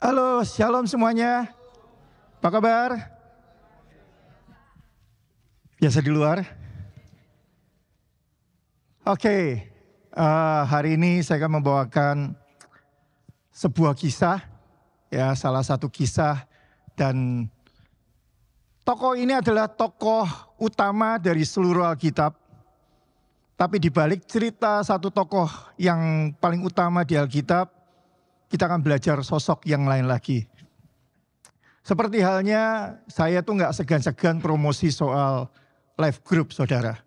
Halo, shalom semuanya. Apa kabar? Biasa di luar? Oke, hari ini saya akan membawakan sebuah kisah, ya salah satu kisah, dan tokoh ini adalah tokoh utama dari seluruh Alkitab. Tapi di balik cerita satu tokoh yang paling utama di Alkitab, kita akan belajar sosok yang lain lagi. Seperti halnya saya tuh nggak segan-segan promosi soal life group, saudara.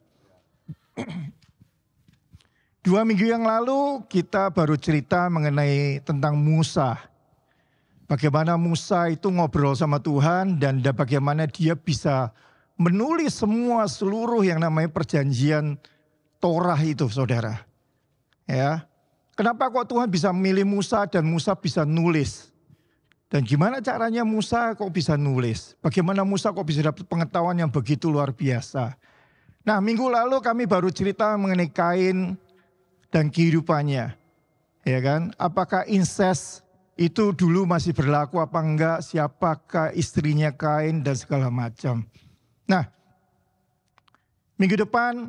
2 minggu yang lalu kita baru cerita mengenai tentang Musa. Bagaimana Musa itu ngobrol sama Tuhan dan bagaimana dia bisa menulis semua seluruh yang namanya perjanjian Torah itu, saudara. Ya. Kenapa kok Tuhan bisa memilih Musa dan Musa bisa nulis? Dan gimana caranya Musa kok bisa nulis? Bagaimana Musa kok bisa dapat pengetahuan yang begitu luar biasa? Nah, minggu lalu kami baru cerita mengenai Kain dan kehidupannya. Ya kan? Apakah incest itu dulu masih berlaku apa enggak? Siapakah istrinya Kain dan segala macam. Nah, minggu depan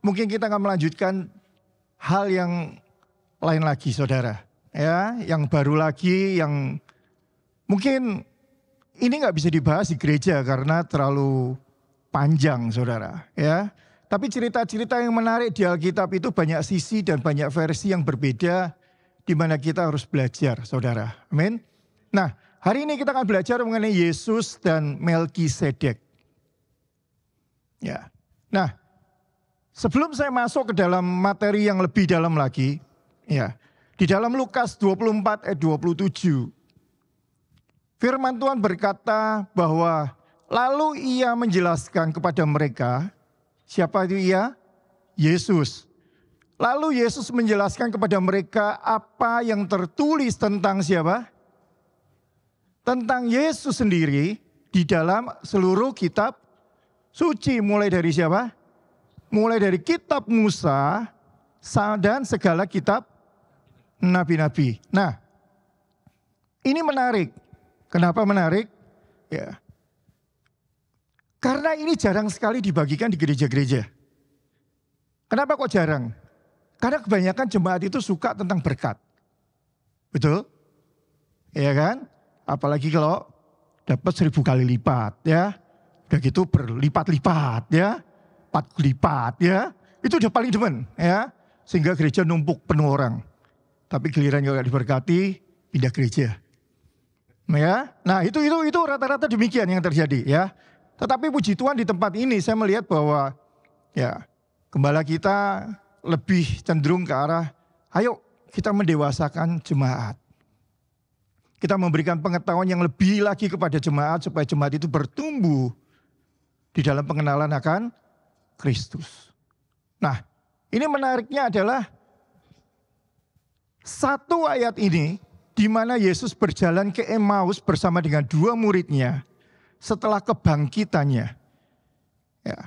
mungkin kita akan melanjutkan hal yang lain lagi, saudara, ya, yang baru lagi, yang mungkin ini nggak bisa dibahas di gereja karena terlalu panjang, saudara, ya. Tapi cerita-cerita yang menarik di Alkitab itu banyak sisi dan banyak versi yang berbeda, di mana kita harus belajar, saudara. Amin. Nah, hari ini kita akan belajar mengenai Yesus dan Melkisedek. Ya. Nah, sebelum saya masuk ke dalam materi yang lebih dalam lagi, ya, di dalam Lukas 24 ayat 27, firman Tuhan berkata bahwa lalu ia menjelaskan kepada mereka, siapa itu ia? Yesus. Lalu Yesus menjelaskan kepada mereka apa yang tertulis tentang siapa? Tentang Yesus sendiri di dalam seluruh kitab suci, mulai dari siapa? Mulai dari kitab Musa dan segala kitab nabi-nabi. Nah, ini menarik. Kenapa menarik? Ya. Karena ini jarang sekali dibagikan di gereja-gereja. Kenapa kok jarang? Karena kebanyakan jemaat itu suka tentang berkat. Betul? Ya kan? Apalagi kalau dapat 1000 kali lipat, ya. Udah gitu berlipat-lipat, ya. 4 lipat, ya. Itu udah paling demen, ya. Sehingga gereja numpuk penuh orang. Tapi giliran kalau diberkati, pindah gereja. Ya, nah itu rata-rata demikian yang terjadi, ya. Tetapi puji Tuhan di tempat ini saya melihat bahwa ya gembala kita lebih cenderung ke arah, ayo kita mendewasakan jemaat. Kita memberikan pengetahuan yang lebih lagi kepada jemaat supaya jemaat itu bertumbuh di dalam pengenalan akan Kristus. Nah, ini menariknya adalah satu ayat ini di mana Yesus berjalan ke Emmaus bersama dengan 2 muridnya setelah kebangkitannya. Ya.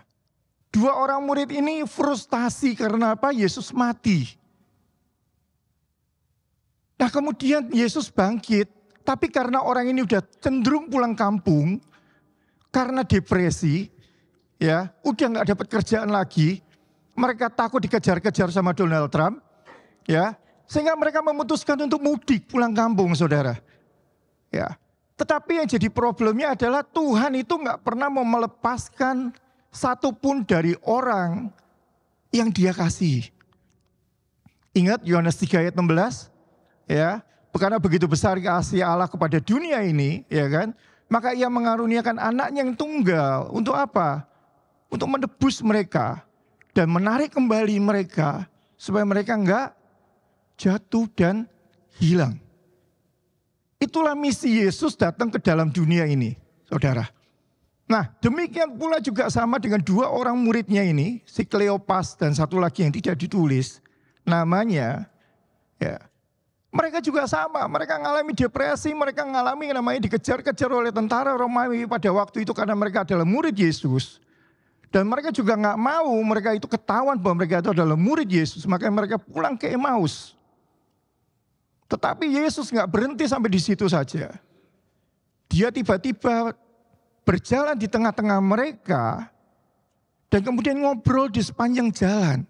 2 orang murid ini frustasi karena apa? Yesus mati. Nah, kemudian Yesus bangkit, tapi karena orang ini udah cenderung pulang kampung karena depresi, ya, udah nggak dapat kerjaan lagi, mereka takut dikejar-kejar sama Donald Trump, ya. Sehingga mereka memutuskan untuk mudik pulang kampung, saudara. Ya. Tetapi yang jadi problemnya adalah Tuhan itu nggak pernah mau melepaskan satupun dari orang yang dia kasih. Ingat Yohanes 3 ayat 16? Ya. Karena begitu besar kasih Allah kepada dunia ini, ya kan? Maka ia mengaruniakan anaknya yang tunggal. Untuk apa? Untuk menebus mereka dan menarik kembali mereka supaya mereka enggak jatuh dan hilang. Itulah misi Yesus datang ke dalam dunia ini, saudara. Nah, demikian pula juga sama dengan 2 orang muridnya ini, si Kleopas dan satu lagi yang tidak ditulis namanya. Ya, mereka juga sama, mereka mengalami depresi, mereka mengalami namanya dikejar-kejar oleh tentara Romawi pada waktu itu karena mereka adalah murid Yesus. Dan mereka juga nggak mau mereka itu ketahuan bahwa mereka itu adalah murid Yesus, makanya mereka pulang ke Emmaus. Tetapi Yesus nggak berhenti sampai di situ saja. Dia tiba-tiba berjalan di tengah-tengah mereka dan kemudian ngobrol di sepanjang jalan.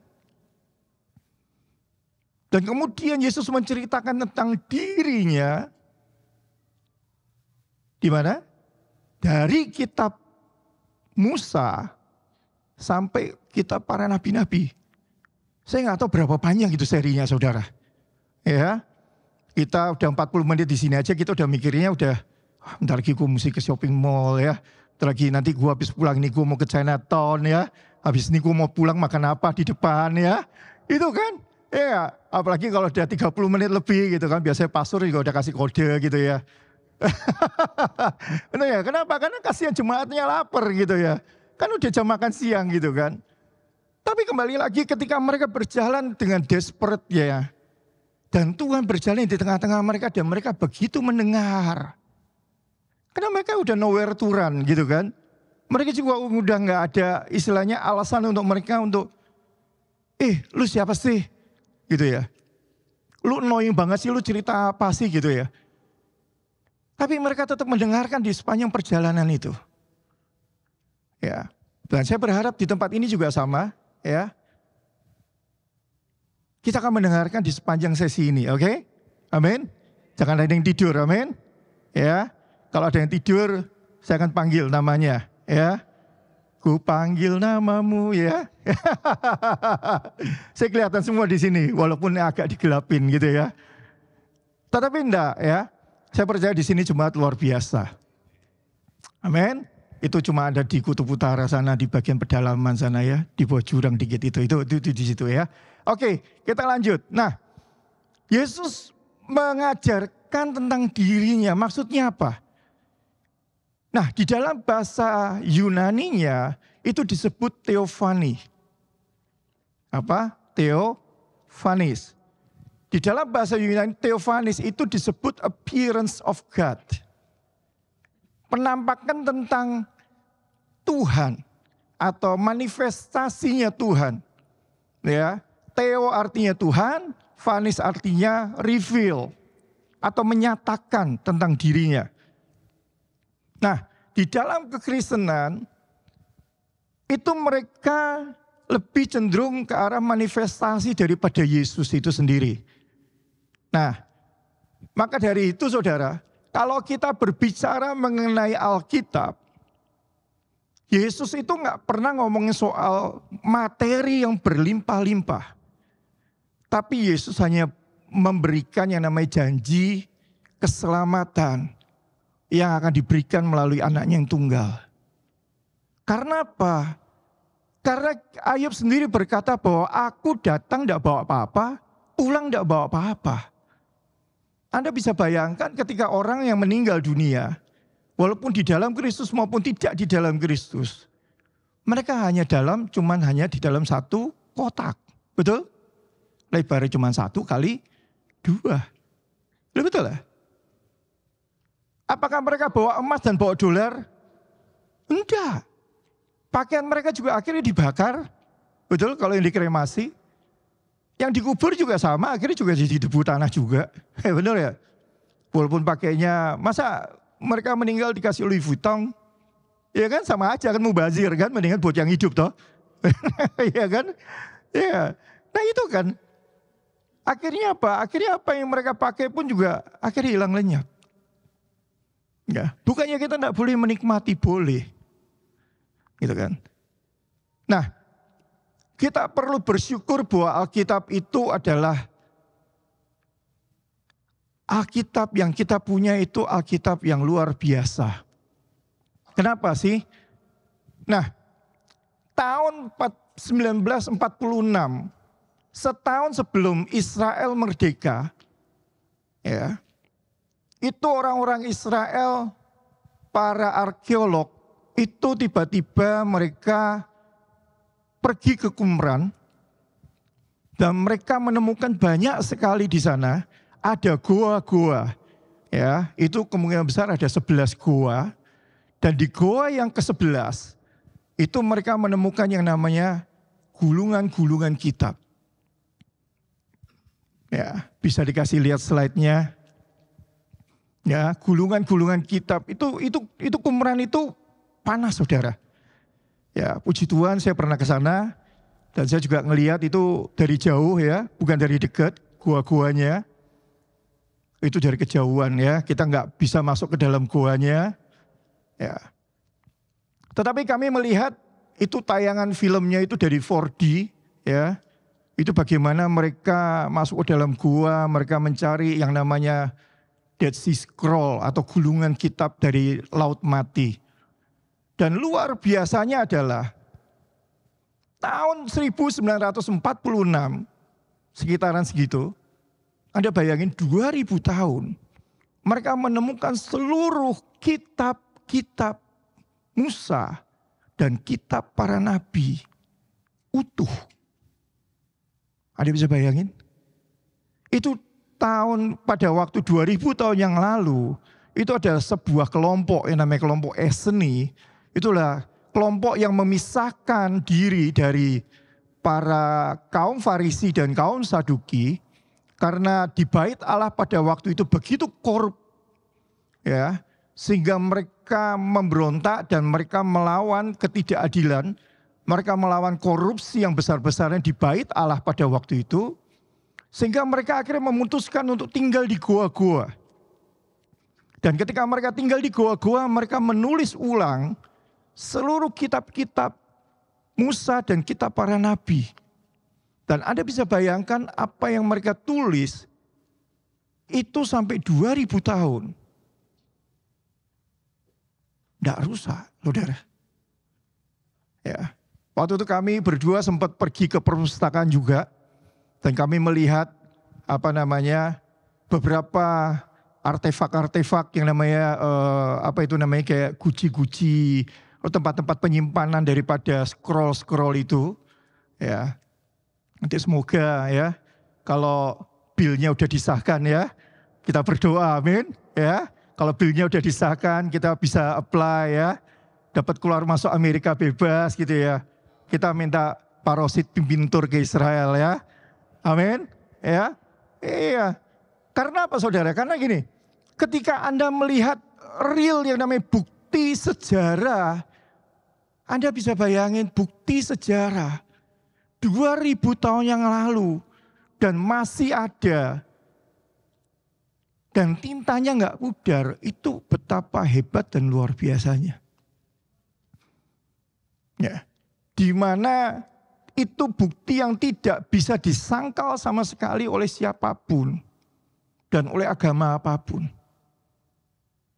Dan kemudian Yesus menceritakan tentang dirinya. Di mana? Dari kitab Musa sampai kitab para nabi-nabi. Saya nggak tahu berapa panjang itu serinya, saudara. Ya, kita udah 40 menit di sini aja, kita udah mikirnya udah, bentar lagi gue mesti ke shopping mall ya. Bentar lagi nanti gue habis pulang nih gue mau ke Chinatown ya. Habis ini gue mau pulang makan apa di depan ya. Itu kan, ya apalagi kalau udah 30 menit lebih gitu kan. Biasanya pastor juga udah kasih kode gitu ya. Benar ya, kenapa? Karena kasihan jemaatnya lapar gitu ya. Kan udah jam makan siang gitu kan. Tapi kembali lagi ketika mereka berjalan dengan desperate ya. Dan Tuhan berjalan di tengah-tengah mereka dan mereka begitu mendengar. Karena mereka udah nowhere to run gitu kan. Mereka juga udah gak ada istilahnya alasan untuk mereka untuk, lu siapa sih? Gitu ya. Lu annoying banget sih, lu cerita apa sih gitu ya. Tapi mereka tetap mendengarkan di sepanjang perjalanan itu. Ya. Dan saya berharap di tempat ini juga sama. Ya, kita akan mendengarkan di sepanjang sesi ini, oke? Amin. Jangan ada yang tidur, amin. Ya, kalau ada yang tidur, saya akan panggil namanya, ya. Ku panggil namamu, ya. Saya kelihatan semua di sini, walaupun agak digelapin gitu ya. Tetapi enggak, ya. Saya percaya di sini jemaat luar biasa. Amin. Itu cuma ada di kutub utara sana, di bagian pedalaman sana ya, di bawah jurang dikit itu di situ ya. Oke, kita lanjut. Nah, Yesus mengajarkan tentang dirinya, maksudnya apa? Nah, di dalam bahasa Yunaninya itu disebut theophany. Apa? Theophanis. Di dalam bahasa Yunani theophanis itu disebut appearance of God. Penampakan tentang Tuhan atau manifestasinya Tuhan. Ya, theo artinya Tuhan, phanis artinya reveal atau menyatakan tentang dirinya. Nah, di dalam kekristenan itu mereka lebih cenderung ke arah manifestasi daripada Yesus itu sendiri. Nah, maka dari itu saudara, kalau kita berbicara mengenai Alkitab, Yesus itu nggak pernah ngomongin soal materi yang berlimpah-limpah. Tapi Yesus hanya memberikan yang namanya janji keselamatan yang akan diberikan melalui anaknya yang tunggal. Karena apa? Karena Ayub sendiri berkata bahwa aku datang tidak bawa apa-apa, pulang tidak bawa apa-apa. Anda bisa bayangkan ketika orang yang meninggal dunia, walaupun di dalam Kristus maupun tidak di dalam Kristus, mereka hanya di dalam satu kotak, betul? Lebarnya cuma 1 kali 2, betul lah. Apakah mereka bawa emas dan bawa dolar? Enggak. Pakaian mereka juga akhirnya dibakar, betul? Kalau yang dikremasi. Yang dikubur juga sama, akhirnya juga jadi debu tanah juga. Benar ya? Walaupun pakainya, masa mereka meninggal dikasih Louis Vuitton? Ya kan sama aja kan mubazir kan, mendingan buat yang hidup toh. Ya kan? Ya. Nah itu kan. Akhirnya apa? Akhirnya apa yang mereka pakai pun juga akhirnya hilang lenyap. Ya, bukannya kita tidak boleh menikmati, boleh. Gitu kan. Nah, kita perlu bersyukur bahwa Alkitab itu adalah Alkitab yang kita punya itu Alkitab yang luar biasa. Kenapa sih? Nah, tahun 1946, setahun sebelum Israel merdeka, ya, itu orang-orang Israel, para arkeolog, itu tiba-tiba mereka pergi ke Qumran dan mereka menemukan banyak sekali di sana ada goa-goa. Ya, itu kemungkinan besar ada 11 goa dan di goa yang ke-11 itu mereka menemukan yang namanya gulungan-gulungan kitab. Ya, Bisa dikasih lihat slide-nya. Ya, gulungan-gulungan kitab itu Qumran itu panas, saudara. Ya, puji Tuhan saya pernah ke sana dan saya juga ngelihat itu dari jauh ya, bukan dari dekat, gua-guanya. Itu dari kejauhan ya, kita nggak bisa masuk ke dalam goanya. Ya. Tetapi kami melihat itu tayangan filmnya itu dari 4D ya. Itu bagaimana mereka masuk ke dalam gua, mereka mencari yang namanya Dead Sea Scroll atau gulungan kitab dari Laut Mati. Dan luar biasanya adalah tahun 1946, sekitaran segitu, Anda bayangin 2000 tahun, mereka menemukan seluruh kitab-kitab Musa dan kitab para nabi utuh. Anda bisa bayangin? Itu pada waktu 2000 tahun yang lalu, itu adalah sebuah kelompok yang namanya kelompok Eseni. Itulah kelompok yang memisahkan diri dari para kaum Farisi dan kaum Saduki. Karena di bait Allah pada waktu itu begitu korup, ya, sehingga mereka memberontak dan mereka melawan ketidakadilan, mereka melawan korupsi yang besar-besarnya di bait Allah pada waktu itu, sehingga mereka akhirnya memutuskan untuk tinggal di goa-goa. Dan ketika mereka tinggal di goa-goa, mereka menulis ulang seluruh kitab-kitab Musa dan kitab para nabi. Dan Anda bisa bayangkan apa yang mereka tulis itu sampai 2000 tahun. Tidak rusak, saudara. Ya. Waktu itu kami berdua sempat pergi ke perpustakaan juga. Dan kami melihat beberapa artefak-artefak yang namanya kayak guci-guci, tempat-tempat penyimpanan daripada scroll-scroll itu. Ya. Nanti semoga ya, kalau bilnya udah disahkan ya, kita berdoa, amin. Ya, kalau bilnya udah disahkan, kita bisa apply ya, dapat keluar masuk Amerika bebas gitu ya. Kita minta Pak Rosid pimpin tur ke Israel ya, amin. Ya, iya. Karena apa saudara? Karena gini, ketika Anda melihat real yang namanya bukti sejarah, Anda bisa bayangin bukti sejarah 2000 tahun yang lalu dan masih ada dan tintanya nggak pudar, itu betapa hebat dan luar biasanya. Ya, di mana itu bukti yang tidak bisa disangkal sama sekali oleh siapapun dan oleh agama apapun.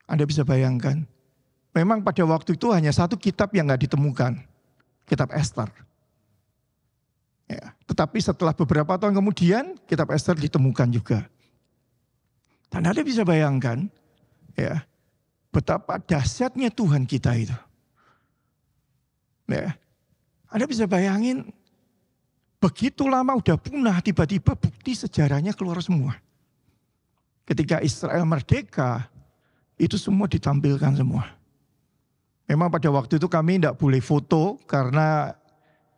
Anda bisa bayangkan, memang pada waktu itu hanya satu kitab yang nggak ditemukan, kitab Ester. Ya, tetapi setelah beberapa tahun kemudian kitab Ester ditemukan juga. Dan Anda bisa bayangkan ya, betapa dahsyatnya Tuhan kita itu. Ya, Anda bisa bayangin begitu lama udah punah, tiba-tiba bukti sejarahnya keluar semua. Ketika Israel merdeka, itu semua ditampilkan semua. Memang pada waktu itu kami tidak boleh foto karena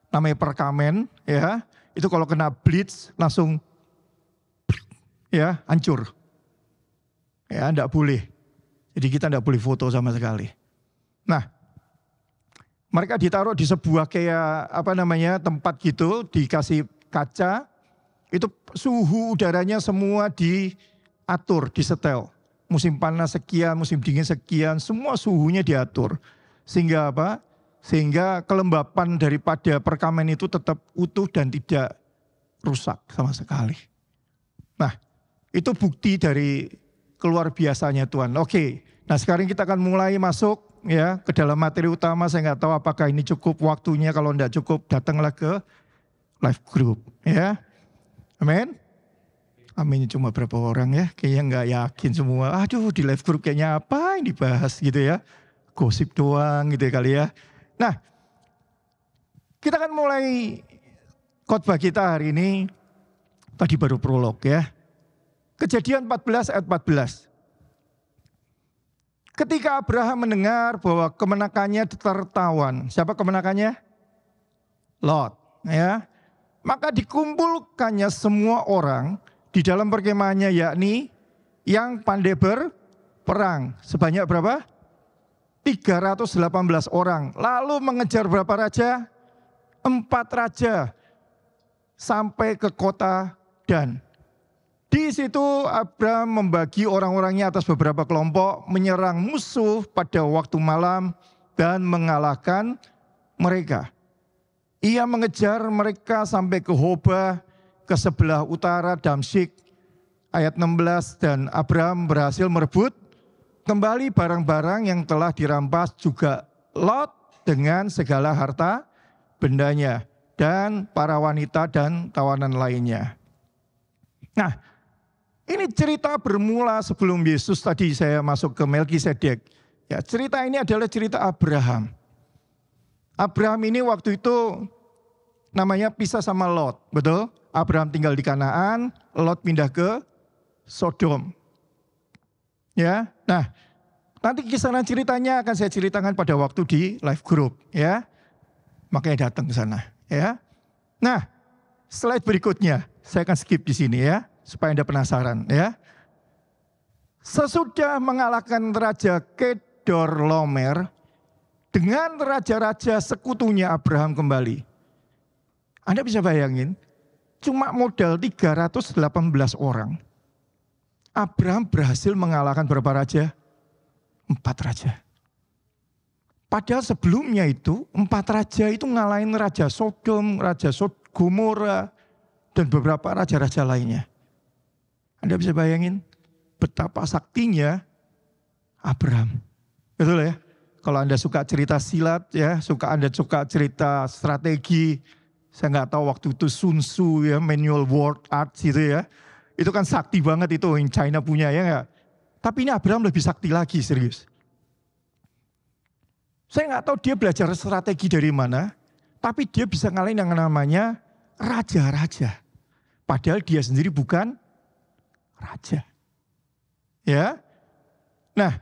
namanya perkamen, ya, itu kalau kena blitz langsung ya hancur. Ya, enggak boleh. Jadi kita enggak boleh foto sama sekali. Nah, mereka ditaruh di sebuah kayak tempat gitu, dikasih kaca, itu suhu udaranya semua diatur, disetel. Musim panas sekian, musim dingin sekian, semua suhunya diatur. Sehingga apa? Sehingga kelembapan daripada perkamen itu tetap utuh dan tidak rusak sama sekali. Nah, itu bukti dari keluar biasanya Tuhan. Oke, nah sekarang kita akan mulai masuk ya ke dalam materi utama. Saya nggak tahu apakah ini cukup waktunya. Kalau tidak cukup, datanglah ke live group. Ya, amin. Amin, cuma berapa orang ya? Kayaknya nggak yakin semua. Aduh, di live group kayaknya apa yang dibahas gitu ya? Gosip doang gitu ya kali ya. Nah, kita akan mulai khotbah kita hari ini. Tadi baru prolog ya. Kejadian 14 ayat 14. Ketika Abraham mendengar bahwa kemenakannya tertawan. Siapa kemenakannya? Lot. Ya. Maka dikumpulkannya semua orang di dalam perkemahannya, yakni yang pandai berperang. Sebanyak berapa? 318 orang. Lalu mengejar berapa raja? 4 raja sampai ke kota Dan. Di situ Abraham membagi orang-orangnya atas beberapa kelompok, menyerang musuh pada waktu malam dan mengalahkan mereka. Ia mengejar mereka sampai ke Hoba, ke sebelah utara Damsyik. Ayat 16, dan Abraham berhasil merebut kembali barang-barang yang telah dirampas, juga Lot dengan segala harta bendanya, dan para wanita dan tawanan lainnya. Nah, ini cerita bermula sebelum Yesus tadi saya masuk ke Melkisedek. Ya, cerita ini adalah cerita Abraham. Abraham ini waktu itu namanya pisah sama Lot, betul? Abraham tinggal di Kanaan, Lot pindah ke Sodom. Ya, nah nanti kisaran ceritanya akan saya ceritakan pada waktu di live group, ya. Makanya datang ke sana, ya. Nah, slide berikutnya saya akan skip di sini ya, supaya Anda penasaran, ya. Sesudah mengalahkan Raja Kedorlaomer dengan raja-raja sekutunya Abraham kembali. Anda bisa bayangin, cuma modal 318 orang. Abraham berhasil mengalahkan berapa raja? 4 raja. Padahal sebelumnya itu 4 raja itu ngalahin Raja Sodom, Raja Gomora, dan beberapa raja-raja lainnya. Anda bisa bayangin betapa saktinya Abraham. Betul ya? Kalau Anda suka cerita silat ya, Anda suka cerita strategi, saya nggak tahu waktu itu Sun Tzu ya, Manual War Arts gitu ya. Itu kan sakti banget itu yang China punya ya nggak? Tapi ini Abraham lebih sakti lagi, serius. Saya nggak tahu dia belajar strategi dari mana, tapi dia bisa ngalahin yang namanya raja-raja. Padahal dia sendiri bukan raja. Ya. Nah,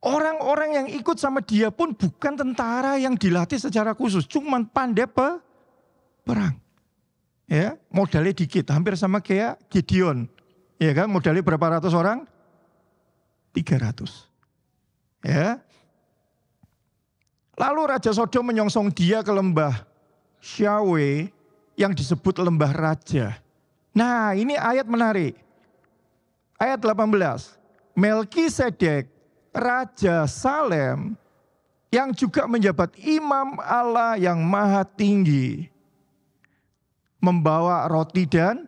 orang-orang yang ikut sama dia pun bukan tentara yang dilatih secara khusus, cuman pandai perang. Ya, modalnya dikit, hampir sama kayak Gideon. Ya kan, modalnya berapa ratus orang? 300. Ya. Lalu Raja Sodom menyongsong dia ke lembah Syawe yang disebut lembah raja. Nah, ini ayat menarik. Ayat 18. Melkisedek, Raja Salem, yang juga menjabat imam Allah yang maha tinggi, membawa roti dan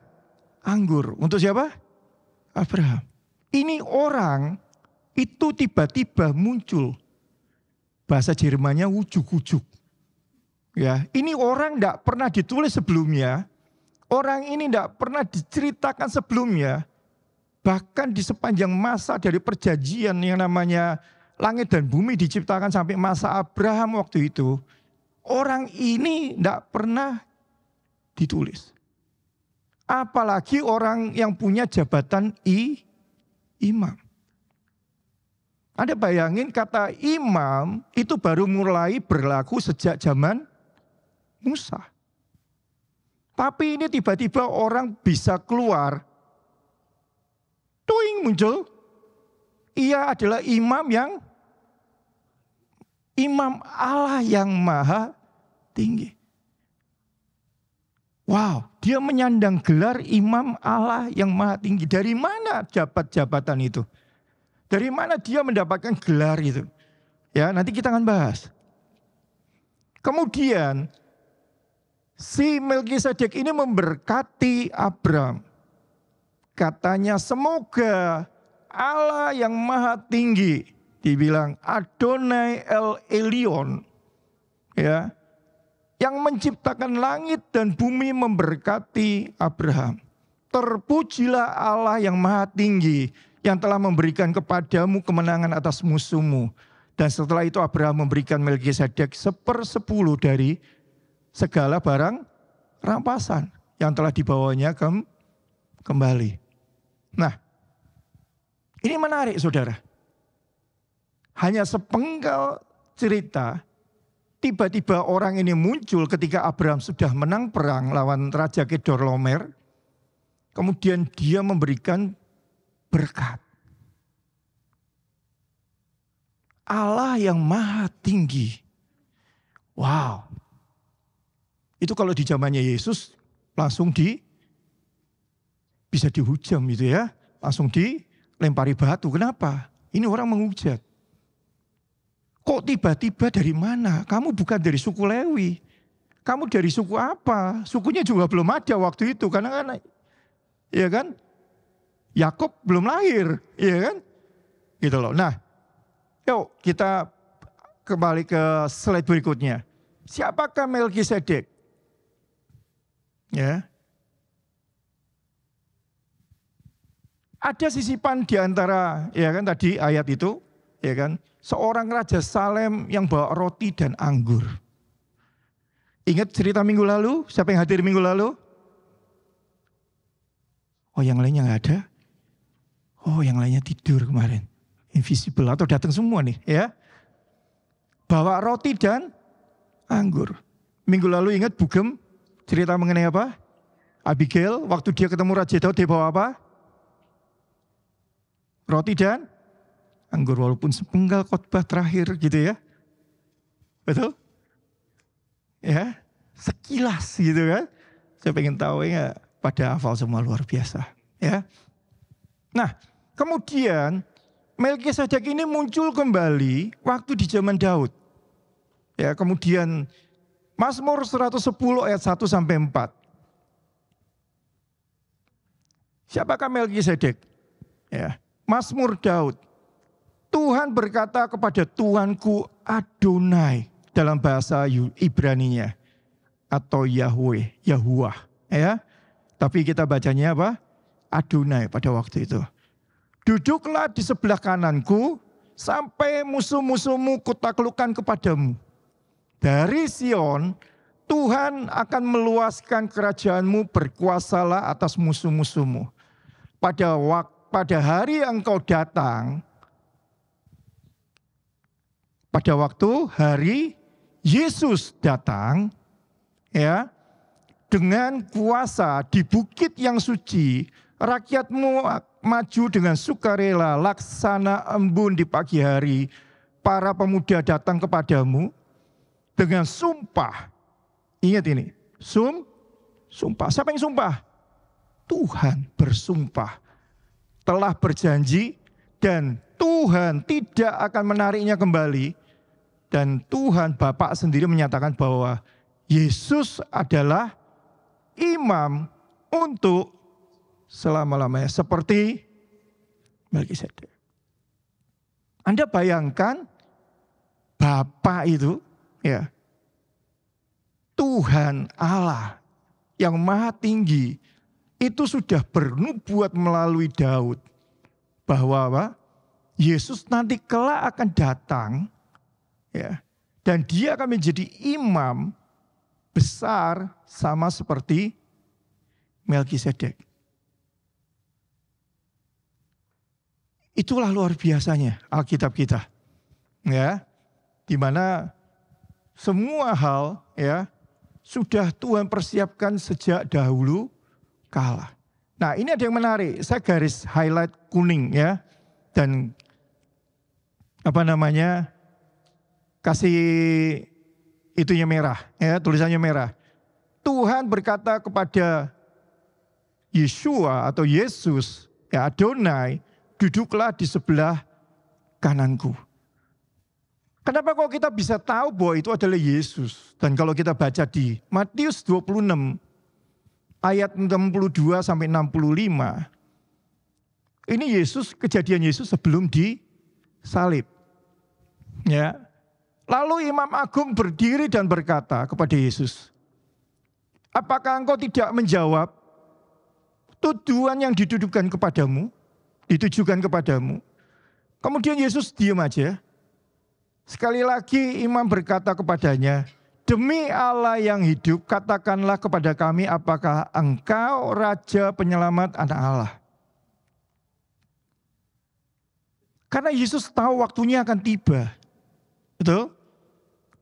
anggur. Untuk siapa? Abraham. Ini orang itu tiba-tiba muncul. Bahasa Jermannya ujuk-ujuk. Ya, ini orang tidak pernah ditulis sebelumnya. Orang ini tidak pernah diceritakan sebelumnya. Bahkan di sepanjang masa dari perjanjian yang namanya langit dan bumi diciptakan sampai masa Abraham waktu itu. Orang ini tidak pernah ditulis. Apalagi orang yang punya jabatan imam. Anda bayangin kata imam itu baru mulai berlaku sejak zaman Musa. Tapi ini tiba-tiba orang bisa keluar. Tuing muncul. Ia adalah imam Allah yang maha tinggi. Wow, dia menyandang gelar imam Allah yang maha tinggi. Dari mana jabatan itu? Dari mana dia mendapatkan gelar itu? Ya, nanti kita akan bahas. Kemudian si Melkisedek ini memberkati Abraham. Katanya, semoga Allah yang maha tinggi, dibilang Adonai El Elyon, ya, yang menciptakan langit dan bumi memberkati Abraham. Terpujilah Allah yang maha tinggi, yang telah memberikan kepadamu kemenangan atas musuhmu. Dan setelah itu Abraham memberikan Melkisedek 1/10 dari segala barang rampasan yang telah dibawanya kembali. Nah, ini menarik saudara. Hanya sepenggal cerita, tiba-tiba orang ini muncul ketika Abraham sudah menang perang lawan Raja Kedorlaomer. Kemudian dia memberikan berkat. Allah yang maha tinggi. Wow. Itu kalau di zamannya Yesus langsung bisa dihujam gitu ya. Langsung dilempari batu. Kenapa? Ini orang menghujat. Kok tiba-tiba dari mana? Kamu bukan dari suku Lewi. Kamu dari suku apa? Sukunya juga belum ada waktu itu. Karena kan, ya kan? Yakub belum lahir, ya kan? Gitu loh. Nah, yuk kita kembali ke slide berikutnya. Siapakah Melkisedek? Ya. Ada sisipan di antara, ya kan tadi ayat itu, ya kan? Seorang raja Salem yang bawa roti dan anggur. Ingat cerita minggu lalu? Siapa yang hadir minggu lalu? Oh, yang lainnya nggak ada? Oh, yang lainnya tidur kemarin. Invisible atau datang semua nih, ya. Bawa roti dan anggur. Minggu lalu ingat Bugem cerita mengenai apa? Abigail waktu dia ketemu Raja Daud dia bawa apa? Roti dan anggur, walaupun sepenggal khotbah terakhir gitu ya. Betul? Ya, sekilas gitu kan. Saya pengen tahu ya, pada hafal semua luar biasa. Ya. Nah, kemudian Melkisedek ini muncul kembali waktu di zaman Daud. Ya, kemudian Mazmur 110 ayat 1 sampai 4. Siapakah Melkisedek? Ya, Mazmur Daud. Tuhan berkata kepada Tuhanku Adonai dalam bahasa Ibraninya atau Yahweh, Yahuwah, ya. Tapi kita bacanya apa? Adonai pada waktu itu. Duduklah di sebelah kananku sampai musuh-musuhmu kutaklukkan kepadamu. Dari Sion Tuhan akan meluaskan kerajaanmu, berkuasalah atas musuh-musuhmu. Pada hari engkau datang, pada waktu hari Yesus datang, ya, dengan kuasa di bukit yang suci, rakyatmu maju dengan sukarela, laksana embun di pagi hari. Para pemuda datang kepadamu dengan sumpah. Ingat ini, sumpah. Siapa yang sumpah? Tuhan bersumpah. Telah berjanji dan Tuhan tidak akan menariknya kembali. Dan Tuhan Bapa sendiri menyatakan bahwa Yesus adalah imam untuk selama-lamanya. Seperti Melkisedek. Anda bayangkan Bapa itu, ya, Tuhan Allah yang maha tinggi itu sudah bernubuat melalui Daud bahwa apa? Yesus nanti kelak akan datang, ya, dan dia akan menjadi imam besar sama seperti Melkisedek. Itulah luar biasanya Alkitab kita, ya, di mana semua hal, ya, sudah Tuhan persiapkan sejak dahulu kala. Nah, ini ada yang menarik. Saya garis highlight kuning, ya, dan kasih itunya merah, ya, tulisannya merah. Tuhan berkata kepada Yeshua atau Yesus, ya, Adonai, duduklah di sebelah kananku. Kenapa kok kita bisa tahu bahwa itu adalah Yesus? Dan kalau kita baca di Matius 26 ayat 62 sampai 65. Ini kejadian Yesus sebelum disalib. Ya. Lalu Imam Agung berdiri dan berkata kepada Yesus, apakah engkau tidak menjawab tuduhan yang ditujukan kepadamu? Kemudian Yesus diam aja. Sekali lagi imam berkata kepadanya, demi Allah yang hidup, katakanlah kepada kami apakah engkau Raja Penyelamat anak Allah. Karena Yesus tahu waktunya akan tiba. Betul?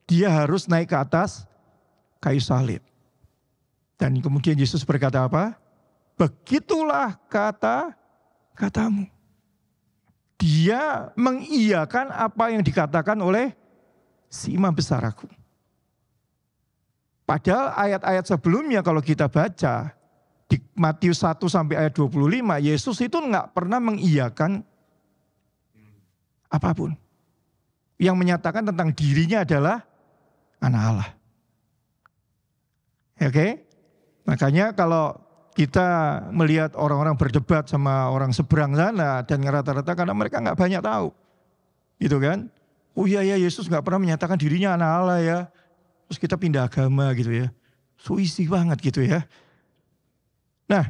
Dia harus naik ke atas kayu salib. Dan kemudian Yesus berkata apa? Begitulah katamu. Dia mengiyakan apa yang dikatakan oleh si imam besar agung. Padahal ayat-ayat sebelumnya kalau kita baca di Matius 1 sampai ayat 25, Yesus itu enggak pernah mengiyakan apapun. Yang menyatakan tentang dirinya adalah anak Allah. Oke? Makanya kalau kita melihat orang-orang berdebat sama orang seberang sana dan rata-rata karena mereka nggak banyak tahu, gitu kan? Oh iya ya, Yesus nggak pernah menyatakan dirinya anak Allah ya. Terus kita pindah agama gitu ya, so easy banget gitu ya. Nah,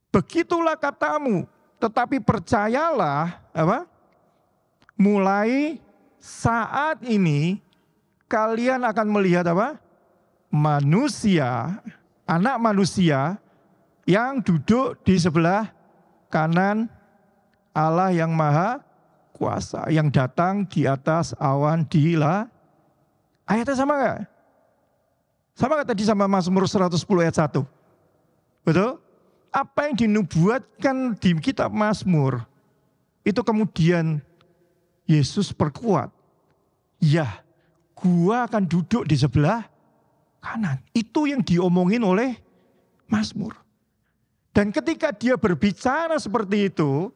begitulah katamu, tetapi percayalah apa? Mulai saat ini kalian akan melihat apa? Manusia, anak manusia yang duduk di sebelah kanan Allah yang maha kuasa, yang datang di atas awan di langit. Ayatnya sama gak? Sama gak tadi sama Mazmur 110 ayat 1? Betul? Apa yang dinubuatkan di kitab Mazmur, itu kemudian Yesus perkuat. Ya, gua akan duduk di sebelah kanan. Itu yang diomongin oleh Mazmur. Dan ketika dia berbicara seperti itu,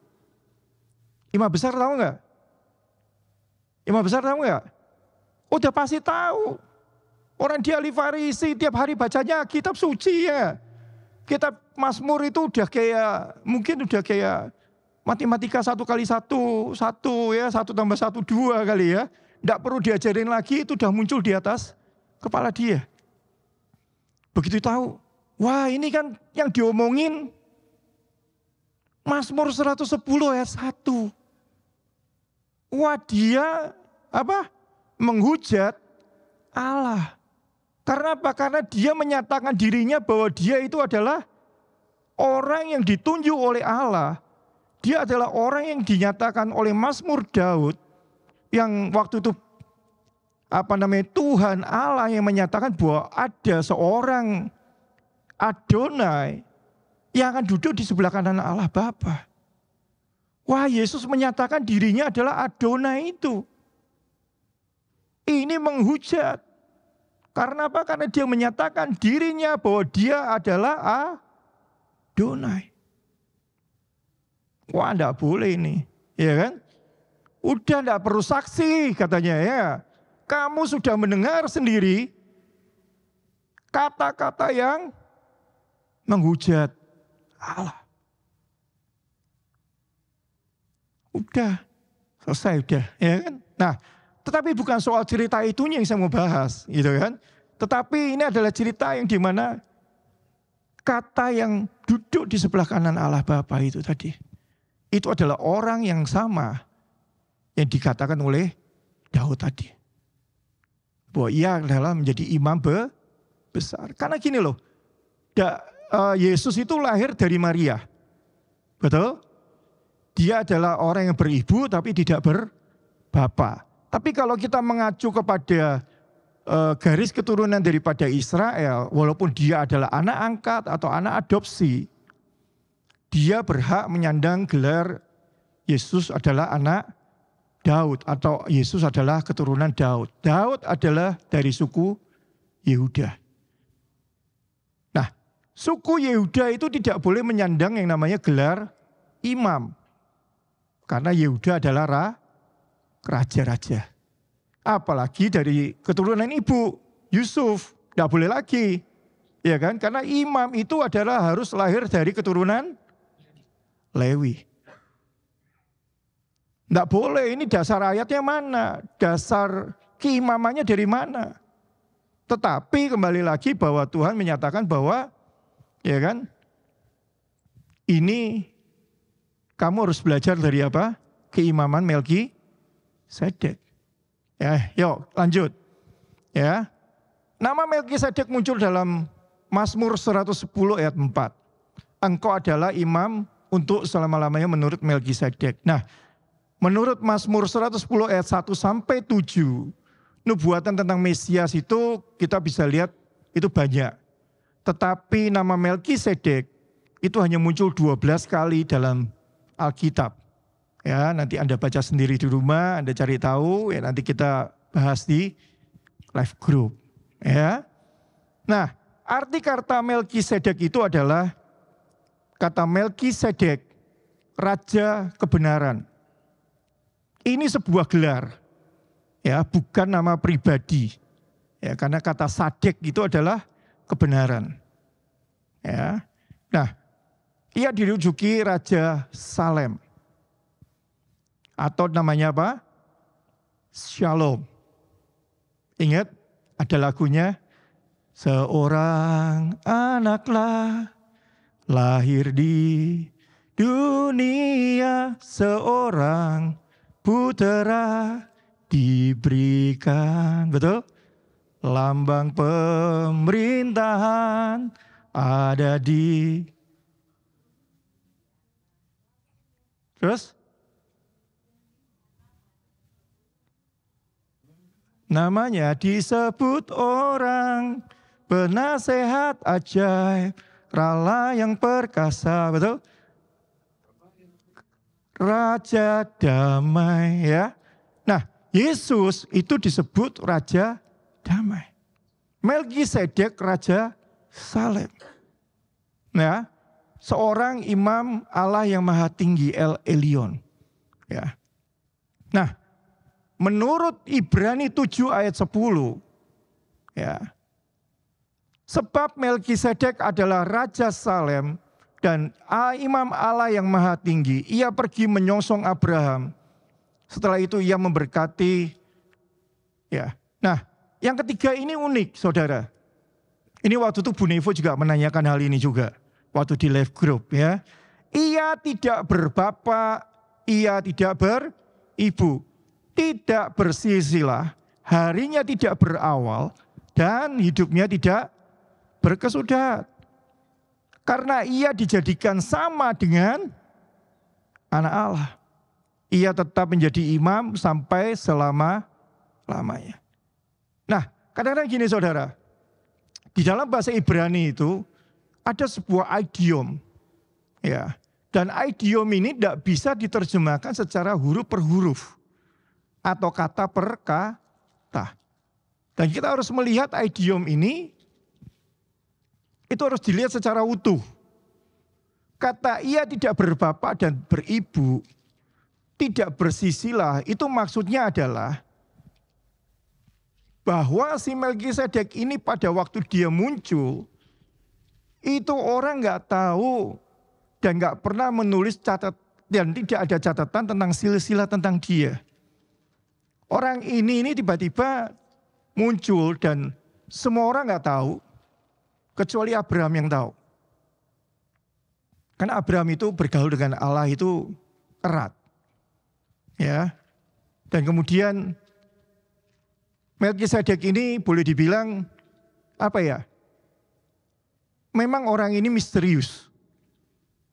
imam besar tahu nggak? Imam besar tahu nggak? Udah pasti tahu. Orang dia ahli Farisi, tiap hari bacanya kitab suci ya. Kitab Mazmur itu udah kayak, mungkin udah kayak matematika 1 kali 1, 1 ya, 1 tambah 1, 2 kali ya. Nggak perlu diajarin lagi, itu udah muncul di atas kepala dia. Begitu tahu, wah ini kan yang diomongin Mazmur 110 ayat 1. Wah dia apa? Menghujat Allah. Karena apa? Karena dia menyatakan dirinya bahwa dia itu adalah orang yang ditunjuk oleh Allah. Dia adalah orang yang dinyatakan oleh Mazmur Daud yang waktu itu Tuhan Allah yang menyatakan bahwa ada seorang Adonai yang akan duduk di sebelah kanan Allah Bapa. Wah, Yesus menyatakan dirinya adalah Adonai itu. Ini menghujat. Karena apa? Karena dia menyatakan dirinya bahwa dia adalah Adonai. Wah, enggak boleh ini, ya kan? Udah enggak perlu saksi katanya ya. Kamu sudah mendengar sendiri kata-kata yang menghujat Allah. Udah, selesai udah, ya kan? Nah, tetapi bukan soal cerita itunya yang saya mau bahas, gitu kan? Tetapi ini adalah cerita yang dimana kata yang duduk di sebelah kanan Allah Bapa itu tadi, itu adalah orang yang sama yang dikatakan oleh Daud tadi. Bahwa ia adalah menjadi imam besar. Karena gini loh, Yesus itu lahir dari Maria. Betul? Dia adalah orang yang beribu tapi tidak berbapa. Tapi kalau kita mengacu kepada garis keturunan daripada Israel, walaupun dia adalah anak angkat atau anak adopsi, dia berhak menyandang gelar Yesus adalah anak Daud atau Yesus adalah keturunan Daud. Daud adalah dari suku Yehuda. Nah, suku Yehuda itu tidak boleh menyandang yang namanya gelar imam. Karena Yehuda adalah raja-raja. Apalagi dari keturunan ibu Yusuf, tidak boleh lagi. Ya kan? Karena imam itu adalah harus lahir dari keturunan Lewi. Tidak boleh, ini dasar ayatnya mana? Dasar keimamannya dari mana? Tetapi kembali lagi bahwa Tuhan menyatakan bahwa, ya kan, ini kamu harus belajar dari apa? Keimaman Melkisedek. Ya, yuk lanjut. Ya, nama Melkisedek muncul dalam Mazmur 110 ayat 4. Engkau adalah imam untuk selama-lamanya menurut Melkisedek. Nah, menurut Mazmur 110 ayat 1 sampai 7, nubuatan tentang Mesias itu kita bisa lihat itu banyak. Tetapi nama Melkisedek itu hanya muncul 12 kali dalam Alkitab. Ya, nanti Anda baca sendiri di rumah, Anda cari tahu, ya nanti kita bahas di live group. Ya. Nah, arti kata Melkisedek itu adalah kata Melkisedek, raja kebenaran. Ini sebuah gelar, ya, bukan nama pribadi. Ya, karena kata sadek itu adalah kebenaran. Ya. Nah, ia dirujuki Raja Salem. Atau namanya apa? Shalom. Ingat ada lagunya, seorang anaklah lahir di dunia, seorang putera diberikan. Betul? Lambang pemerintahan ada di... Terus? Namanya disebut orang penasehat ajaib, rala yang perkasa, betul? Raja damai, ya. Nah, Yesus itu disebut Raja damai. Melkisedek Raja Salem. Ya, seorang imam Allah yang maha tinggi, El Elyon. Ya. Nah, menurut Ibrani 7 ayat 10, ya, sebab Melkisedek adalah Raja Salem dan imam Allah yang maha tinggi, ia pergi menyongsong Abraham. Setelah itu ia memberkati. Ya. Nah, yang ketiga ini unik, saudara. Ini waktu itu Bu Nevo juga menanyakan hal ini juga. Waktu di live group, ya. Ia tidak berbapak, ia tidak beribu. Tidak bersisilah, harinya tidak berawal, dan hidupnya tidak berkesudahan. Karena ia dijadikan sama dengan anak Allah. Ia tetap menjadi imam sampai selama-lamanya. Nah, kadang-kadang gini saudara, di dalam bahasa Ibrani itu ada sebuah idiom. Ya, dan idiom ini tidak bisa diterjemahkan secara huruf per huruf. Atau kata per kata. Dan kita harus melihat idiom ini, itu harus dilihat secara utuh. Kata ia tidak berbapak dan beribu, tidak bersisilah, itu maksudnya adalah bahwa si Melkisedek ini pada waktu dia muncul, itu orang nggak tahu dan nggak pernah menulis dan tidak ada catatan tentang silsilah tentang dia. Orang ini tiba-tiba muncul dan semua orang nggak tahu, kecuali Abraham yang tahu. Karena Abraham itu bergaul dengan Allah itu erat, ya. Dan kemudian Melkisedek ini boleh dibilang apa ya? Memang orang ini misterius,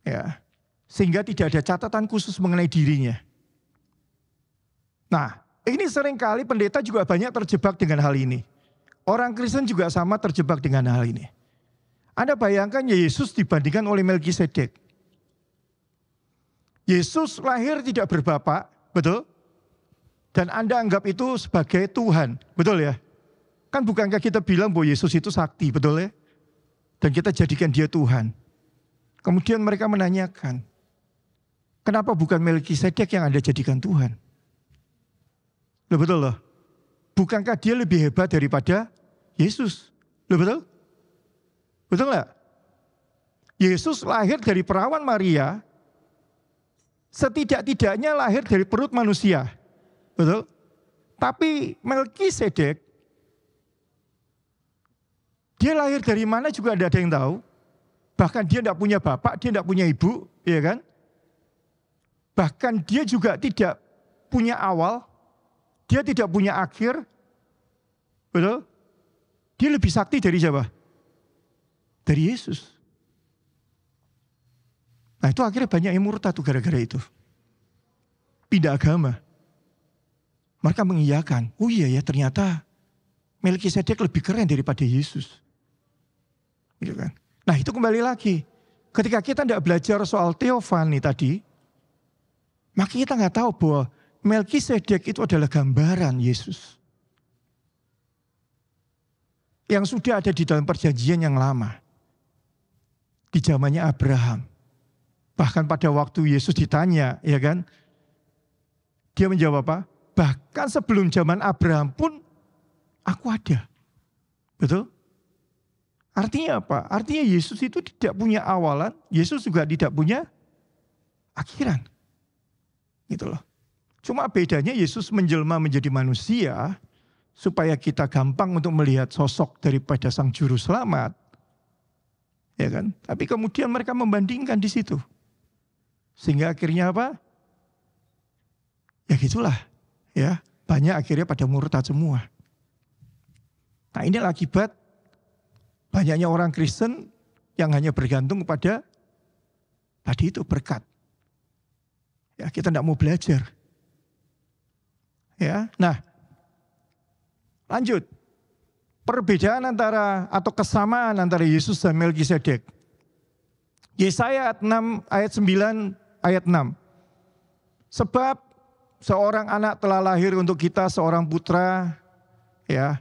ya, sehingga tidak ada catatan khusus mengenai dirinya. Nah, ini seringkali pendeta juga banyak terjebak dengan hal ini. Orang Kristen juga sama terjebak dengan hal ini. Anda bayangkan Yesus dibandingkan oleh Melkisedek. Yesus lahir tidak berbapak, betul? Dan Anda anggap itu sebagai Tuhan, betul ya? Kan bukankah kita bilang bahwa Yesus itu sakti, betul ya? Dan kita jadikan dia Tuhan. Kemudian mereka menanyakan, kenapa bukan Melkisedek yang Anda jadikan Tuhan? Loh betul loh. Bukankah dia lebih hebat daripada Yesus? Loh betul? Betul nggak? Yesus lahir dari perawan Maria, setidak-tidaknya lahir dari perut manusia. Betul? Tapi Melkisedek, dia lahir dari mana juga tidak ada yang tahu. Bahkan dia tidak punya bapak, dia tidak punya ibu, ya kan? Bahkan dia juga tidak punya awal. Dia tidak punya akhir, betul? Dia lebih sakti dari siapa? Dari Yesus. Nah itu akhirnya banyak yang murtad tuh gara-gara itu. Pindah agama. Mereka mengiyakan, oh iya ya ternyata Melkisedek lebih keren daripada Yesus. Gitu kan. Nah itu kembali lagi. Ketika kita tidak belajar soal teofani tadi, maka kita nggak tahu bahwa Melkisedek itu adalah gambaran Yesus. Yang sudah ada di dalam perjanjian yang lama. Di zamannya Abraham. Bahkan pada waktu Yesus ditanya, ya kan? Dia menjawab apa? Bahkan sebelum zaman Abraham pun aku ada. Betul? Artinya apa? Artinya Yesus itu tidak punya awalan, Yesus juga tidak punya akhiran. Gitu loh. Cuma bedanya Yesus menjelma menjadi manusia supaya kita gampang untuk melihat sosok daripada Sang Juru Selamat. Ya kan? Tapi kemudian mereka membandingkan di situ. Sehingga akhirnya apa? Ya gitulah. Ya, banyak akhirnya pada murtad semua. Nah, inilah akibat banyaknya orang Kristen yang hanya bergantung kepada tadi itu berkat. Ya, kita tidak mau belajar. Ya, nah, lanjut. Perbedaan antara atau kesamaan antara Yesus dan Melkisedek. Yesaya 6 ayat 9 ayat 6. Sebab seorang anak telah lahir untuk kita, seorang putra ya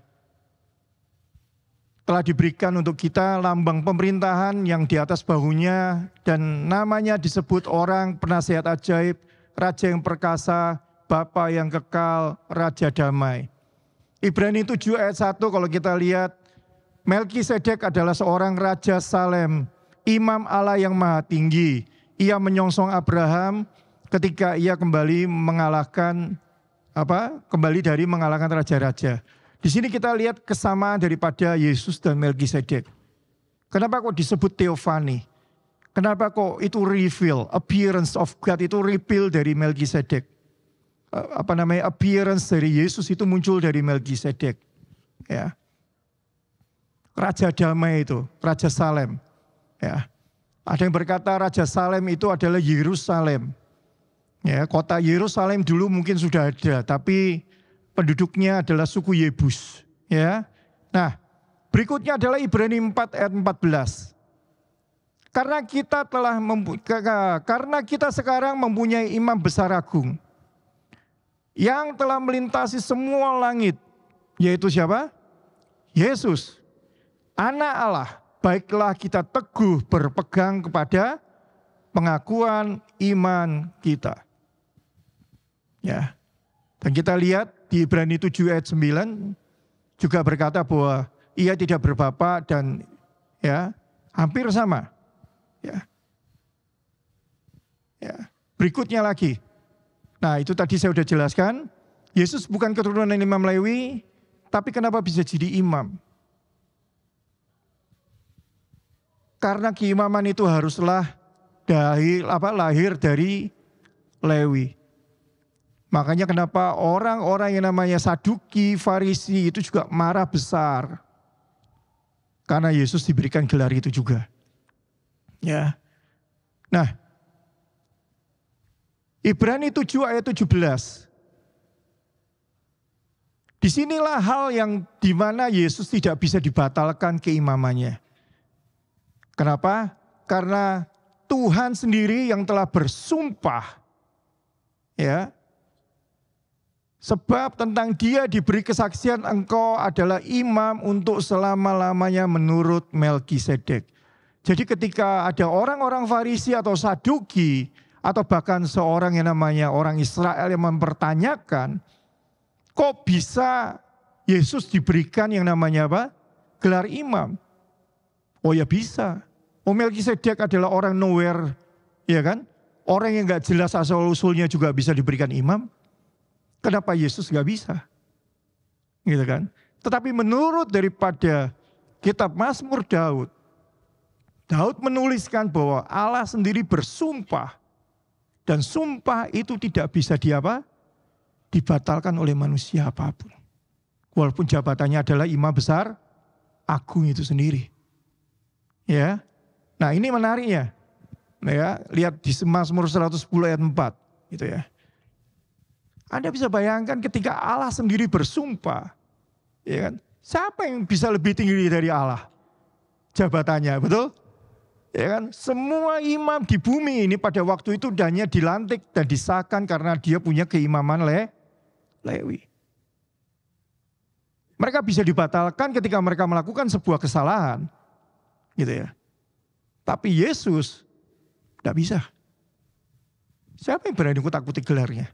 telah diberikan untuk kita, lambang pemerintahan yang di atas bahunya, dan namanya disebut orang penasihat ajaib, raja yang perkasa, Bapa yang kekal, Raja damai. Ibrani 7 ayat 1 kalau kita lihat, Melkisedek adalah seorang Raja Salem, Imam Allah yang maha tinggi. Ia menyongsong Abraham ketika ia kembali dari mengalahkan raja-raja. Di sini kita lihat kesamaan daripada Yesus dan Melkisedek. Kenapa kok disebut teofani? Kenapa kok itu reveal, appearance of God itu reveal dari Melkisedek? Appearance dari Yesus itu muncul dari Melkisedek. Ya. Raja damai itu, Raja Salem. Ya. Ada yang berkata Raja Salem itu adalah Yerusalem. Ya, kota Yerusalem dulu mungkin sudah ada, tapi penduduknya adalah suku Yebus. Ya. Nah, berikutnya adalah Ibrani 4 ayat 14. Karena kita sekarang mempunyai imam besar agung yang telah melintasi semua langit, yaitu siapa? Yesus, Anak Allah. Baiklah kita teguh berpegang kepada pengakuan iman kita. Ya. Dan kita lihat di Ibrani 7 ayat 9 juga berkata bahwa ia tidak berbapa dan ya hampir sama. Ya. Ya. Berikutnya lagi. Nah, itu tadi saya sudah jelaskan. Yesus bukan keturunan Imam Lewi, tapi kenapa bisa jadi imam? Karena keimaman itu haruslah lahir dari Lewi. Makanya kenapa orang-orang yang namanya Saduki, Farisi itu juga marah besar. Karena Yesus diberikan gelar itu juga. Ya. Nah, Ibrani 7 ayat 17. Disinilah hal yang dimana Yesus tidak bisa dibatalkan keimamannya. Kenapa? Karena Tuhan sendiri yang telah bersumpah. Ya. Sebab tentang dia diberi kesaksian engkau adalah imam untuk selama-lamanya menurut Melkisedek. Jadi ketika ada orang-orang Farisi atau Saduki atau bahkan seorang yang namanya orang Israel yang mempertanyakan, kok bisa Yesus diberikan yang namanya apa? Gelar imam. Oh ya bisa. Oh Melkisedek adalah orang nowhere, ya kan? Orang yang gak jelas asal-usulnya juga bisa diberikan imam. Kenapa Yesus gak bisa? Gitu kan? Tetapi menurut daripada kitab Mazmur Daud, Daud menuliskan bahwa Allah sendiri bersumpah. Dan sumpah itu tidak bisa dibatalkan oleh manusia apapun. Walaupun jabatannya adalah imam besar, agung itu sendiri. Ya. Nah ini menariknya. Ya, lihat di Mazmur 110 ayat 4. Gitu ya. Anda bisa bayangkan ketika Allah sendiri bersumpah. Ya kan? Siapa yang bisa lebih tinggi dari Allah? jabatannya, betul? Ya kan? Semua imam di bumi ini pada waktu itu hanya dilantik dan disahkan karena dia punya keimaman Lewi. Mereka bisa dibatalkan ketika mereka melakukan sebuah kesalahan. Gitu ya. Tapi Yesus tidak bisa. Siapa yang berani kutak-kutik gelarnya?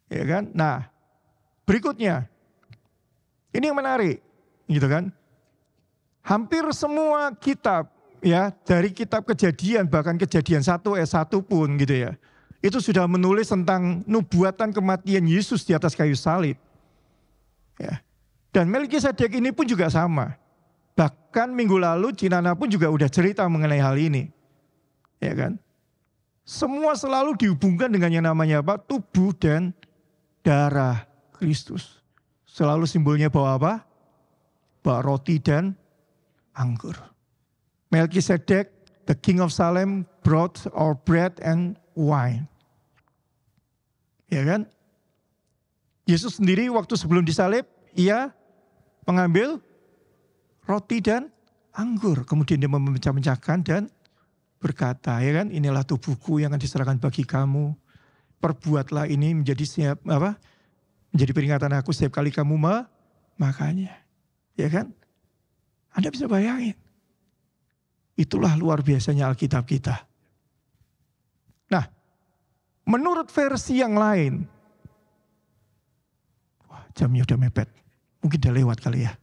Ya kan? Nah, berikutnya. Ini yang menarik, gitu kan? Hampir semua kitab ya, dari kitab Kejadian bahkan Kejadian 1 ayat 1 pun gitu ya. Itu sudah menulis tentang nubuatan kematian Yesus di atas kayu salib. Ya. Dan Melkisedek ini pun juga sama. Bahkan minggu lalu Cinana pun juga udah cerita mengenai hal ini. Ya kan? Semua selalu dihubungkan dengan yang namanya apa? Tubuh dan darah Kristus. Selalu simbolnya bawa apa? Bawa roti dan anggur. Melkisedek, the king of Salem, brought our bread and wine. Ya kan? Yesus sendiri waktu sebelum disalib, ia mengambil roti dan anggur. Kemudian dia memecah-mecahkan dan berkata, ya kan, inilah tubuhku yang akan diserahkan bagi kamu. Perbuatlah ini menjadi menjadi peringatan aku setiap kali kamu memakannya. Ya kan? Anda bisa bayangin. Itulah luar biasanya Alkitab kita. Nah, menurut versi yang lain, jamnya udah mepet. Mungkin udah lewat kali ya.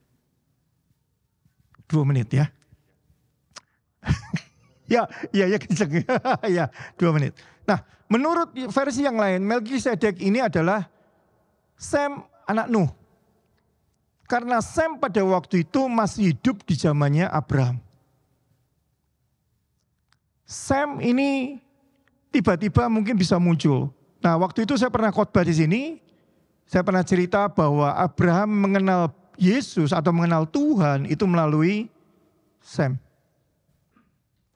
2 menit ya. ya kenceng. Ya, 2 menit. Nah, menurut versi yang lain, Melkisedek ini adalah Sem anak Nuh. Karena Sem pada waktu itu masih hidup di zamannya Abraham. Sem ini tiba-tiba mungkin bisa muncul. Nah, waktu itu saya pernah khotbah di sini. Saya pernah cerita bahwa Abraham mengenal Yesus atau mengenal Tuhan itu melalui Sem.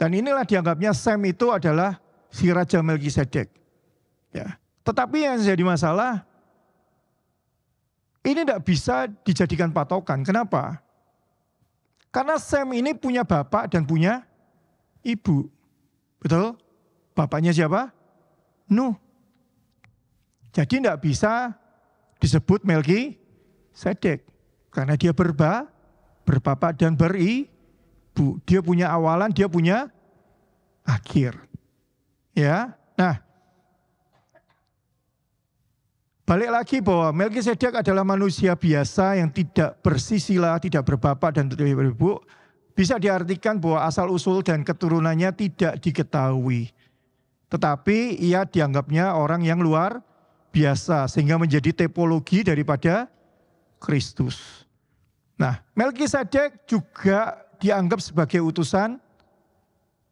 Dan inilah dianggapnya Sem itu adalah si Raja Melkisedek. Ya. Tetapi yang jadi masalah, ini tidak bisa dijadikan patokan. Kenapa? Karena Sem ini punya bapak dan punya ibu. Betul? Bapaknya siapa? Nuh. Jadi tidak bisa disebut Melkisedek. Karena dia berbapak dan beribu. Dia punya awalan, dia punya akhir. Ya, nah. Balik lagi bahwa Melkisedek adalah manusia biasa yang tidak bersisilah, tidak berbapak dan tidak beribu. Bisa diartikan bahwa asal-usul dan keturunannya tidak diketahui. Tetapi ia dianggapnya orang yang luar biasa sehingga menjadi tipologi daripada Kristus. Nah, Melkisedek juga dianggap sebagai utusan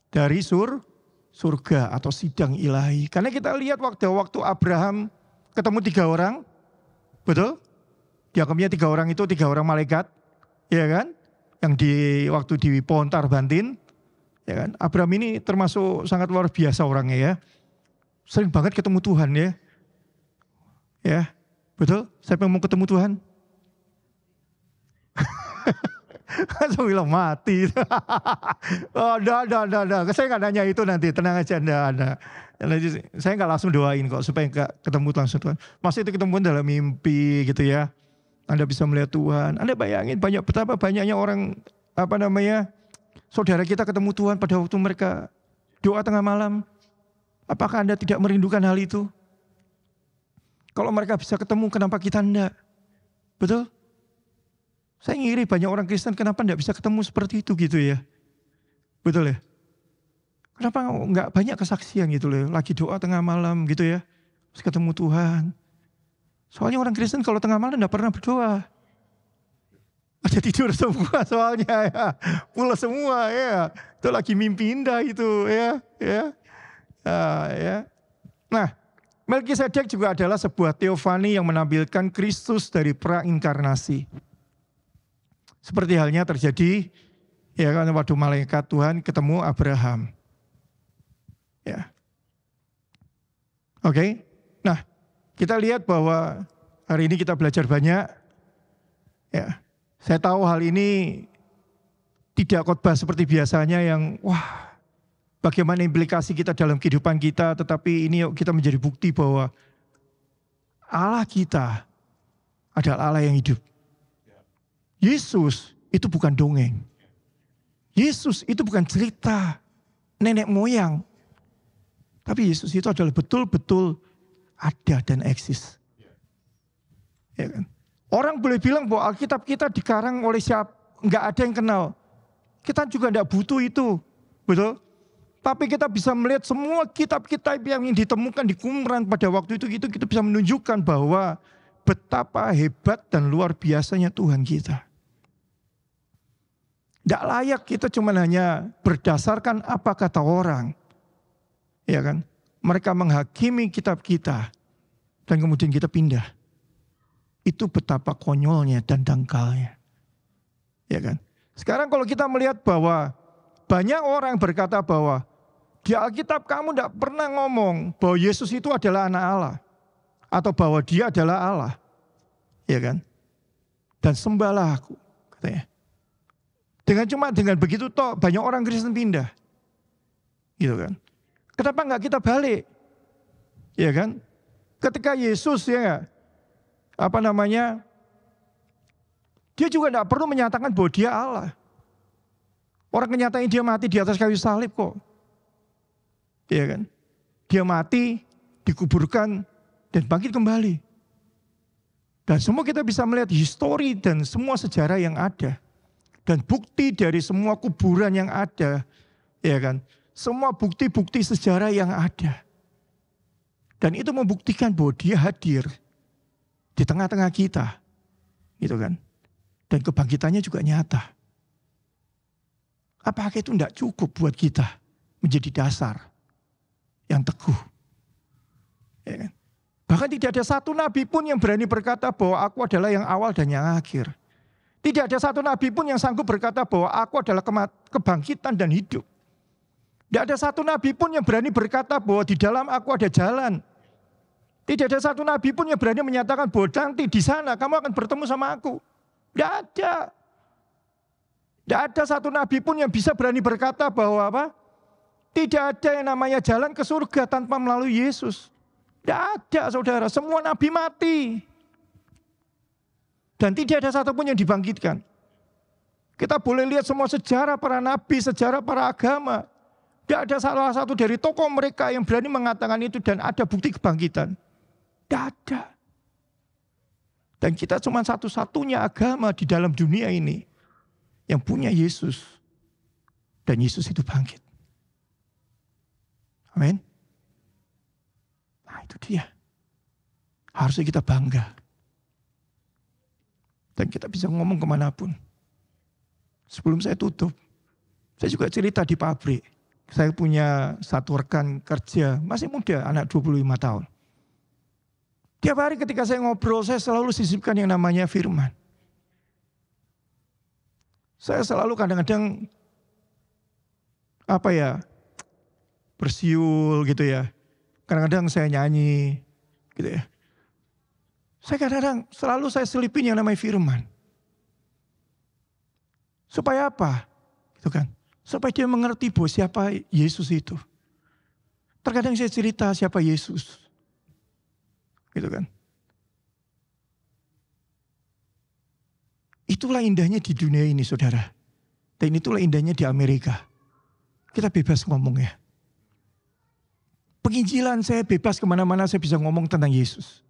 dari surga atau sidang ilahi. Karena kita lihat waktu Abraham ketemu 3 orang, betul? Dianggapnya 3 orang itu 3 orang malaikat, ya kan? Yang waktu di Pontar Bantin, ya kan? Abraham ini termasuk sangat luar biasa orangnya ya. Sering banget ketemu Tuhan ya. Ya, betul? Siapa yang mau ketemu Tuhan? Langsung bilang mati. Oh, enggak. Saya nggak nanya itu nanti, tenang aja, enggak. Saya nggak langsung doain kok supaya nggak ketemu langsung Tuhan. Maksudnya itu ketemu dalam mimpi gitu ya. Anda bisa melihat Tuhan. Anda bayangin betapa banyaknya orang saudara kita ketemu Tuhan pada waktu mereka doa tengah malam. Apakah Anda tidak merindukan hal itu? Kalau mereka bisa ketemu, kenapa kita enggak? Betul? Saya ngiri banyak orang Kristen kenapa enggak bisa ketemu seperti itu gitu ya. Betul ya? Kenapa enggak banyak kesaksian gitu loh, lagi doa tengah malam gitu ya. Terus ketemu Tuhan. Soalnya orang Kristen kalau tengah malam enggak pernah berdoa. Ada tidur semua soalnya ya. Pulas semua ya. Itu lagi mimpi indah itu ya. Nah, Melkisedek juga adalah sebuah teofani yang menampilkan Kristus dari prainkarnasi. Seperti halnya terjadi ya kan waktu malaikat Tuhan ketemu Abraham. Ya. Oke. Nah, kita lihat bahwa hari ini kita belajar banyak. Ya. Saya tahu hal ini Tidak khotbah seperti biasanya yang wah bagaimana implikasi kita dalam kehidupan kita. Tetapi ini yuk kita menjadi bukti bahwa Allah kita adalah Allah yang hidup. Yesus itu bukan dongeng. Yesus itu bukan cerita nenek moyang. Tapi Yesus itu adalah betul-betul ada dan eksis. Ya kan? Orang boleh bilang bahwa Alkitab kita dikarang oleh siapa? Enggak ada yang kenal. Kita juga enggak butuh itu. Betul? Tapi kita bisa melihat semua kitab-kitab yang ditemukan di Qumran pada waktu itu kita bisa menunjukkan bahwa betapa hebat dan luar biasanya Tuhan kita. Tidak layak kita cuma hanya berdasarkan apa kata orang. Ya kan? Mereka menghakimi kitab kita dan kemudian kita pindah. Itu betapa konyolnya dan dangkalnya. Ya kan? Sekarang kalau kita melihat bahwa banyak orang berkata bahwa di Alkitab kamu tidak pernah ngomong bahwa Yesus itu adalah anak Allah. Atau bahwa dia adalah Allah. Ya kan? Dan sembahlah aku. Katanya. Dengan begitu toh banyak orang Kristen pindah. Gitu kan? Kenapa enggak kita balik? Ya kan? Ketika Yesus ya dia juga tidak perlu menyatakan bahwa dia Allah. Orang kenyataan dia mati di atas kayu salib kok. Ya kan? Dia mati, dikuburkan, dan bangkit kembali. Dan semua kita bisa melihat histori dan semua sejarah yang ada. Dan bukti dari semua kuburan yang ada. Ya kan? Semua bukti-bukti sejarah yang ada. Dan itu membuktikan bahwa dia hadir di tengah-tengah kita. Gitu kan? Dan kebangkitannya juga nyata. Apakah itu tidak cukup buat kita menjadi dasar yang teguh? Ya kan? Bahkan tidak ada satu nabi pun yang berani berkata bahwa aku adalah yang awal dan yang akhir. Tidak ada satu nabi pun yang sanggup berkata bahwa aku adalah kebangkitan dan hidup. Tidak ada satu nabi pun yang berani berkata bahwa di dalam aku ada jalan. Tidak ada satu nabi pun yang berani menyatakan bahwa nanti di sana kamu akan bertemu sama aku. Tidak ada. Tidak ada satu nabi pun yang bisa berani berkata bahwa apa? Tidak ada yang namanya jalan ke surga tanpa melalui Yesus. Tidak ada saudara, semua nabi mati. Dan tidak ada satupun yang dibangkitkan. Kita boleh lihat semua sejarah para nabi, sejarah para agama. Tidak ada salah satu dari tokoh mereka yang berani mengatakan itu dan ada bukti kebangkitan. Tidak ada. Dan kita cuma satu-satunya agama di dalam dunia ini yang punya Yesus. Dan Yesus itu bangkit. Amin. Nah itu dia. Harusnya kita bangga. Dan kita bisa ngomong kemanapun. Sebelum saya tutup, saya juga cerita di pabrik. Saya punya satu rekan kerja, masih muda, anak 25 tahun. Tiap hari ketika saya ngobrol, saya selalu sisipkan yang namanya firman. Saya selalu kadang-kadang bersiul gitu ya. Kadang-kadang saya nyanyi gitu ya. Saya kadang-kadang selalu saya selipin yang namanya firman. Supaya apa? Gitu kan. Supaya dia mengerti bahwa siapa Yesus itu. Terkadang saya cerita siapa Yesus. Gitu kan. Itulah indahnya di dunia ini saudara. Dan itulah indahnya di Amerika. Kita bebas ngomong ya. Penginjilan saya bebas kemana-mana saya bisa ngomong tentang Yesus.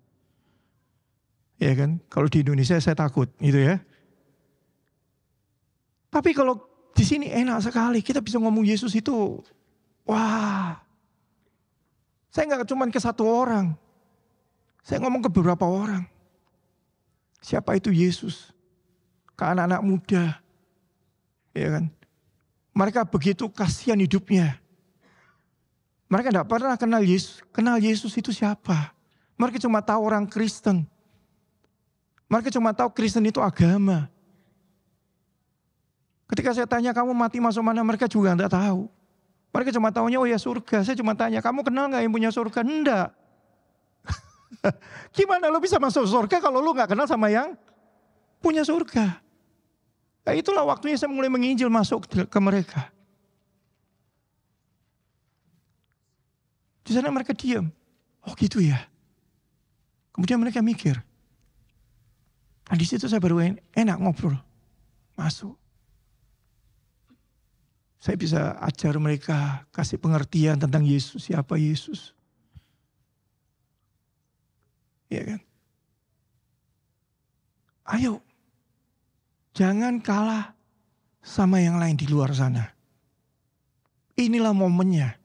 Ya kan. Kalau di Indonesia saya takut gitu ya. Tapi kalau di sini enak sekali. Kita bisa ngomong Yesus itu. Wah. Saya gak cuma ke satu orang. Saya ngomong ke beberapa orang. Siapa itu Yesus? Ke anak-anak muda. Ya kan? Mereka begitu kasihan hidupnya. Mereka tidak pernah kenal Yesus. Kenal Yesus itu siapa? Mereka cuma tahu orang Kristen. Mereka cuma tahu Kristen itu agama. Ketika saya tanya kamu mati masuk mana, mereka juga tidak tahu. Mereka cuma tahunya oh ya surga. Saya cuma tanya, kamu kenal gak yang punya surga? Enggak. Gimana lo bisa masuk surga kalau lo gak kenal sama yang punya surga? Nah, itulah waktunya saya mulai menginjil masuk ke mereka. Di sana mereka diam. Oh gitu ya. Kemudian mereka mikir. Nah di situ saya baru enak ngobrol. Masuk. Saya bisa ajar mereka, kasih pengertian tentang Yesus, siapa Yesus. Ya kan? Ayo, jangan kalah sama yang lain di luar sana. Inilah momennya,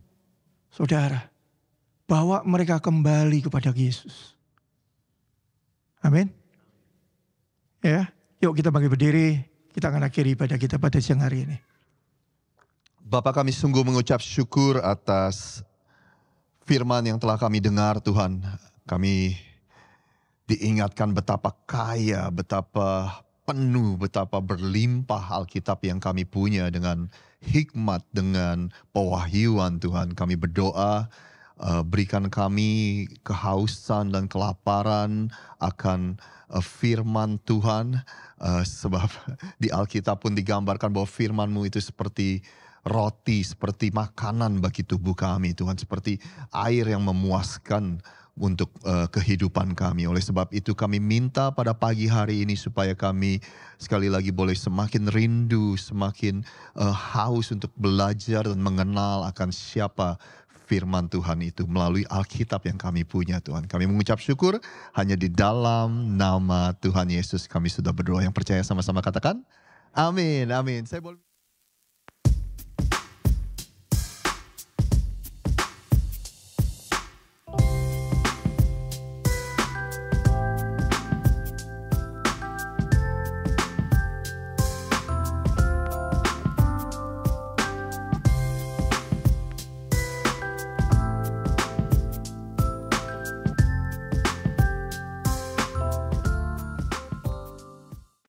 saudara. Bawa mereka kembali kepada Yesus. Amin. Ya, yuk kita bangkit berdiri. Kita akan akhiri ibadah kita pada siang hari ini. Bapa, kami sungguh mengucap syukur atas firman yang telah kami dengar, Tuhan. Kami diingatkan betapa kaya, betapa penuh, betapa berlimpah Alkitab yang kami punya dengan hikmat, dengan pewahyuan, Tuhan. Kami berdoa, berikan kami kehausan dan kelaparan akan firman Tuhan. Sebab di Alkitab pun digambarkan bahwa firman-Mu itu seperti roti, seperti makanan bagi tubuh kami, Tuhan. Seperti air yang memuaskan untuk kehidupan kami. Oleh sebab itu kami minta pada pagi hari ini supaya kami sekali lagi boleh semakin rindu, semakin haus untuk belajar dan mengenal akan siapa firman Tuhan itu melalui Alkitab yang kami punya, Tuhan. Kami mengucap syukur hanya di dalam nama Tuhan Yesus kami sudah berdoa. Yang percaya sama-sama katakan, amin, amin. Saya boleh